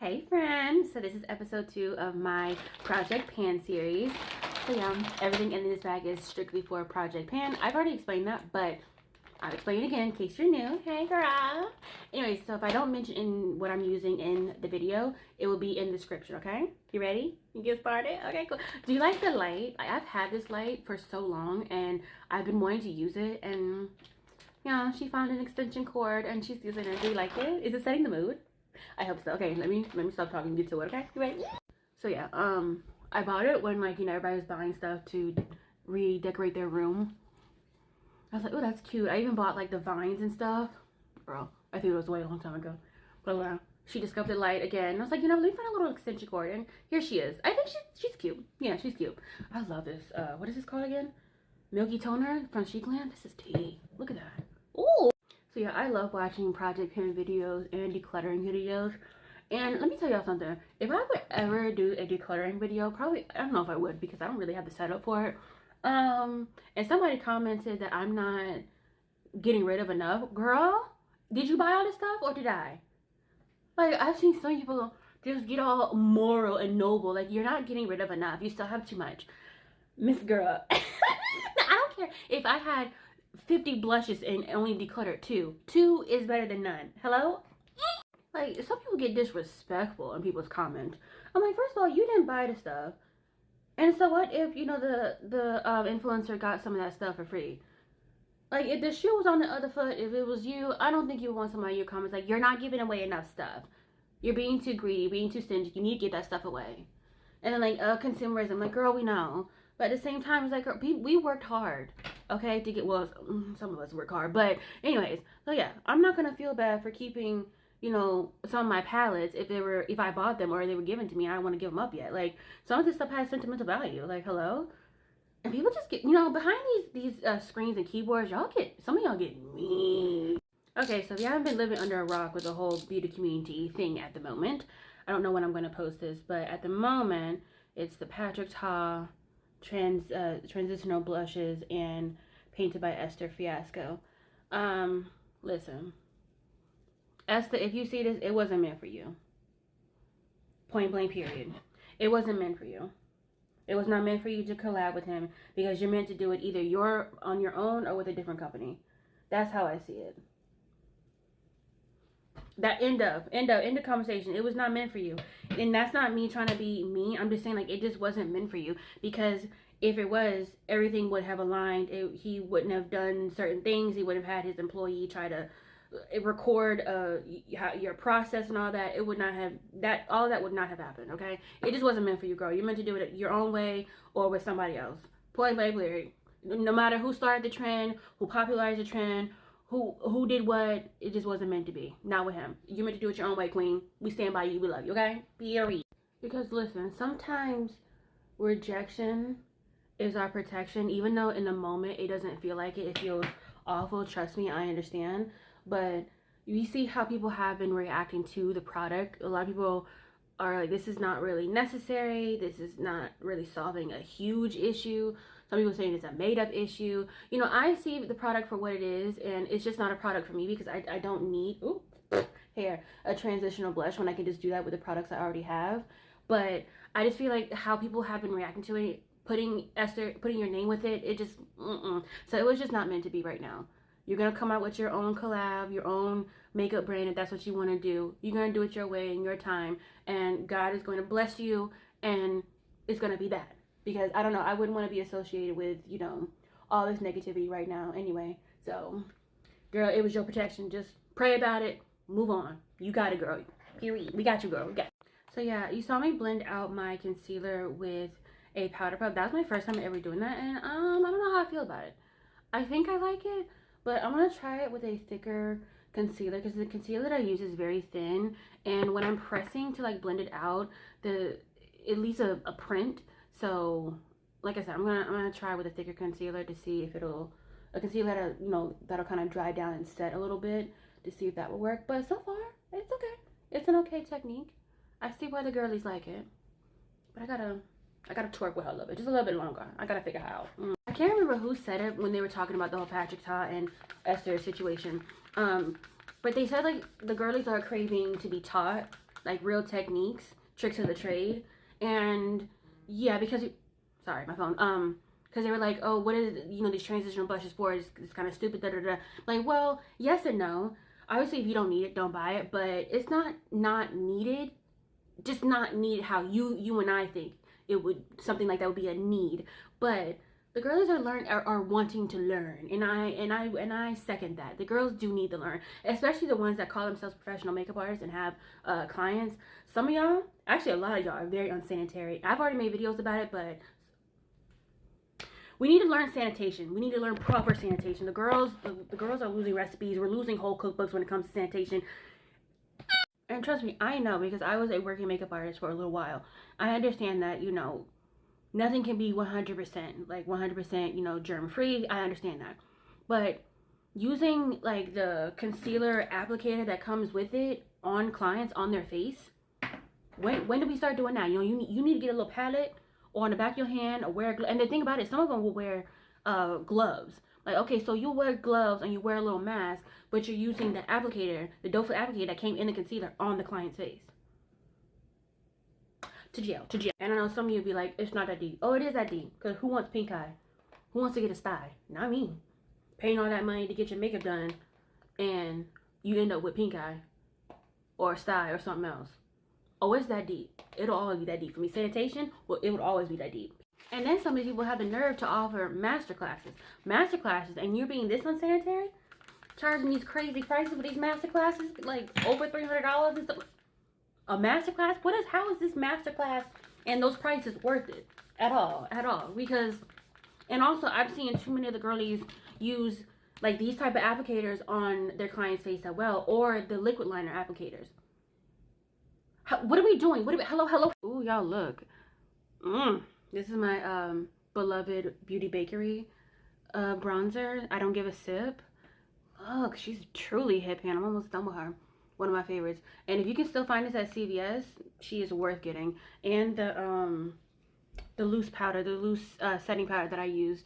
Hey friends, so this is episode 2 of my Project Pan series. So yeah, everything in this bag is strictly for Project Pan. I've already explained that, but I'll explain it again in case you're new. Hey girl! Anyways, so if I don't mention in what I'm using in the video, it will be in the description, okay? You ready? You get started? Okay, cool. Do you like the light? I've had this light for so long and I've been wanting to use it, and yeah, she found an extension cord and she's using it. Do you like it? Is it setting the mood? I hope so. Okay, let me stop talking and get to it, okay? You ready? So yeah, I bought it when, like, you know, everybody was buying stuff to redecorate their room. I was like, oh, that's cute. I even bought like the vines and stuff. Girl, I think it was way a long time ago. But she discovered the light again. I was like, you know, let me find a little extension cord, and here she is. I think she's cute. Yeah, she's cute. I love this. What is this called again? Milky toner from Chicland. This is tea. Look at that. Ooh. So yeah, I love watching Project Pan videos and decluttering videos. And let me tell y'all something. If I would ever do a decluttering video, probably, I don't know if I would because I don't really have the setup for it. And somebody commented that I'm not getting rid of enough. Girl, did you buy all this stuff or did I? Like, I've seen some people just get all moral and noble. Like, you're not getting rid of enough. You still have too much. Miss Girl. I don't care if I had 50 blushes and only decluttered 2. 2 is better than none. Hello? Like, some people get disrespectful in people's comments. I'm like, first of all, you didn't buy the stuff. And so what if, you know, the influencer got some of that stuff for free? Like, if the shoe was on the other foot, if it was you, I don't think you would want somebody in your comments like, you're not giving away enough stuff. You're being too greedy, being too stingy. You need to get that stuff away. And then, like, consumerism. Like, girl, we know. But at the same time, it's like, we worked hard, okay, to get, well, some of us work hard. But anyways, so yeah, I'm not going to feel bad for keeping, you know, some of my palettes if I bought them or they were given to me. I don't want to give them up yet. Like, some of this stuff has sentimental value. Like, hello? And people just get, you know, behind these screens and keyboards, some of y'all get mean. Okay, so if you haven't been living under a rock with the whole beauty community thing at the moment, I don't know when I'm going to post this, but at the moment, it's the Patrick Ta transitional blushes and painted by Esther Fiasco. Listen, Esther, if you see this, it wasn't meant for you. Point blank period. It wasn't meant for you. It was not meant for you to collab with him because you're meant to do it either you're on your own or with a different company. That's how I see it. That end of conversation. It was not meant for you. And that's not me trying to be mean. I'm just saying, like, it just wasn't meant for you, because if it was, everything would have aligned. He wouldn't have done certain things. He would have had his employee try to record your process and all that. It would not have that. All that would not have happened. Okay, it just wasn't meant for you, girl. You're meant to do it your own way or with somebody else. Point blank period. No matter who started the trend, who popularized the trend, who did what, it just wasn't meant to be. Not with him. You're meant to do it your own way, queen. We stand by you. We love you, okay? Period. Because listen, sometimes rejection is our protection. Even though in the moment it doesn't feel like it. It feels awful. Trust me, I understand. But you see how people have been reacting to the product. A lot of people are like, this is not really necessary. This is not really solving a huge issue. Some people saying it's a made-up issue. You know, I see the product for what it is, and it's just not a product for me because I don't need a transitional blush when I can just do that with the products I already have. But I just feel like how people have been reacting to it, putting your name with it, it just So it was just not meant to be right now. You're gonna come out with your own collab, your own makeup brand, if that's what you want to do. You're gonna do it your way in your time, and God is going to bless you, and it's gonna be that. Because I don't know, I wouldn't want to be associated with, you know, all this negativity right now anyway. So, girl, it was your protection. Just pray about it, move on. You got it, girl. Period. We got you, girl. We got you. So yeah, you saw me blend out my concealer with a powder puff. That was my first time ever doing that, and I don't know how I feel about it. I think I like it, but I'm gonna try it with a thicker concealer because the concealer that I use is very thin, and when I'm pressing to like blend it out, it leaves a print. So, like I said, I'm gonna try with a thicker concealer to see if a concealer that'll, you know, that'll kind of dry down and set a little bit to see if that will work. But so far, it's okay. It's an okay technique. I see why the girlies like it, but I gotta twerk with her a little bit, just a little bit longer. I gotta figure out. I can't remember who said it when they were talking about the whole Patrick Ta and Esther situation. But they said like the girlies are craving to be taught like real techniques, tricks of the trade. And yeah, because sorry, my phone. Because they were like, oh, what is, you know, these transitional blushes for? It's kind of stupid, da da da. Like, well, yes and no. Obviously, if you don't need it, don't buy it. But it's not needed. Just not needed how you and I think it would, something like that would be a need. But the girls are wanting to learn, and I second that. The girls do need to learn, especially the ones that call themselves professional makeup artists and have clients. Some of y'all, actually a lot of y'all, are very unsanitary. I've already made videos about it, but we need to learn sanitation. We need to learn proper sanitation. The girls are losing recipes. We're losing whole cookbooks when it comes to sanitation. And trust me, I know, because I was a working makeup artist for a little while. I understand that, you know, nothing can be 100%, like 100%, you know, germ-free. I understand that. But using, like, the concealer applicator that comes with it on clients, on their face, when do we start doing that? You know, you need to get a little palette or on the back of your hand, or wear, and the thing about it, some of them will wear gloves. Like, okay, so you wear gloves and you wear a little mask, but you're using the applicator, the doe foot applicator that came in the concealer on the client's face. To jail. And I know some of you would be like, it's not that deep. Oh, it is that deep. Because who wants pink eye? Who wants to get a sty? Not me. Paying all that money to get your makeup done, and you end up with pink eye or a sty or something else. Oh, it's that deep. It'll always be that deep. For me, sanitation, well, it would always be that deep. And then some of these people have the nerve to offer master classes, and you're being this unsanitary, charging these crazy prices for these master classes, like over $300 and stuff. A master class? How is this master class and those prices worth it at all? Because, and also I've seen too many of the girlies use like these type of applicators on their client's face as well, or the liquid liner applicators. What are we doing? Hello. Ooh, y'all look. This is my beloved Beauty Bakery bronzer. I don't give a sip. Look, she's truly hip, and I'm almost done with her. One of my favorites. And if you can still find this at CVS, she is worth getting. And the loose powder, the loose setting powder that I used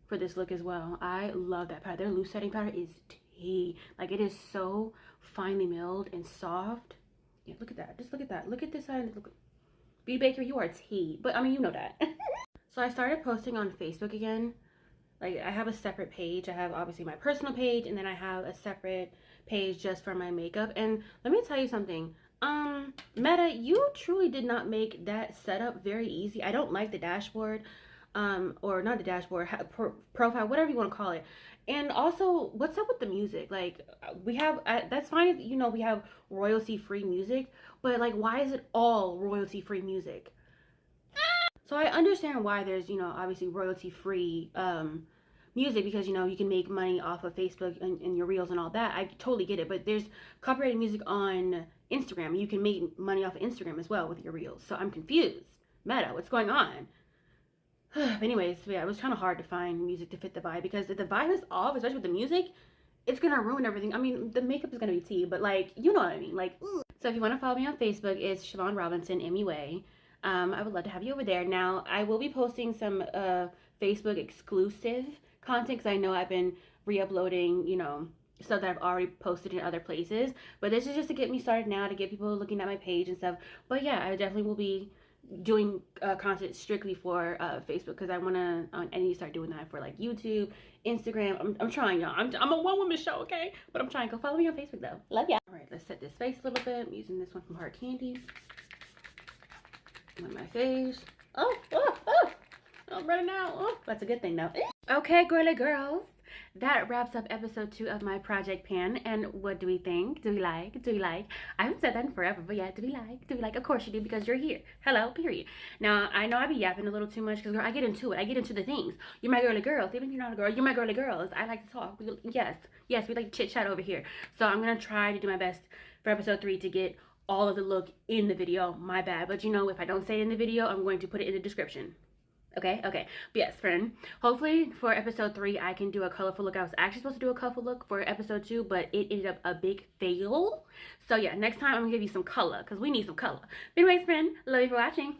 for this look as well. I love that powder. Their loose setting powder is tea. Like, it is so finely milled and soft. Yeah, look at that. Just look at that. Look at this side. Look. Beauty Bakery, you are tea. But I mean, you know that. So I started posting on Facebook again. Like, I have a separate page. I have obviously my personal page, and then I have a separate page just for my makeup. And let me tell you something. Meta, you truly did not make that setup very easy. I don't like the dashboard, or not the dashboard, profile, whatever you want to call it. And also, what's up with the music? Like, we have, that's fine if, you know, we have royalty-free music, but like, why is it all royalty-free music? So I understand why there's, you know, obviously royalty-free music, because, you know, you can make money off of Facebook and your reels and all that. I totally get it. But there's copyrighted music on Instagram. You can make money off of Instagram as well with your reels. So I'm confused. Meta, what's going on? But anyways, yeah, it was kind of hard to find music to fit the vibe, because if the vibe is off, especially with the music, it's going to ruin everything. I mean, the makeup is going to be tea, but like, you know what I mean? Like, ugh. So if you want to follow me on Facebook, it's Siobhan Robinson, MUA. I would love to have you over there. Now, I will be posting some Facebook exclusive content, because I know I've been re-uploading, you know, stuff that I've already posted in other places. But this is just to get me started now, to get people looking at my page and stuff. But yeah, I definitely will be doing content strictly for Facebook, because I need to start doing that for like YouTube, Instagram. I'm trying, y'all. I'm a one-woman show, okay? But I'm trying. Go follow me on Facebook, though. Love ya. All right, let's set this face a little bit. I'm using this one from Hard Candy on my face. Oh, I'm running out. Oh, that's a good thing, though. Okay, girly girls, that wraps up episode 2 of my project pan. And what do we think? Do we like? I haven't said that in forever, but yeah, do we like? Of course you do, because you're here. Hello, period. Now, I know I be yapping a little too much, because, girl, I get into it. I get into the things. You're my girly girls. Even if you're not a girl, you're my girly girls. I like to talk. Yes, we like to chit chat over here. So I'm gonna try to do my best for episode 3 to get all of the look in the video. My bad. But you know, if I don't say it in the video, I'm going to put it in the description. Okay. But yes, friend, hopefully for episode 3 I can do a colorful look. I was actually supposed to do a colorful look for episode 2, but it ended up a big fail. So yeah, next time I'm gonna give you some color, because we need some color. But anyways, friend, love you for watching.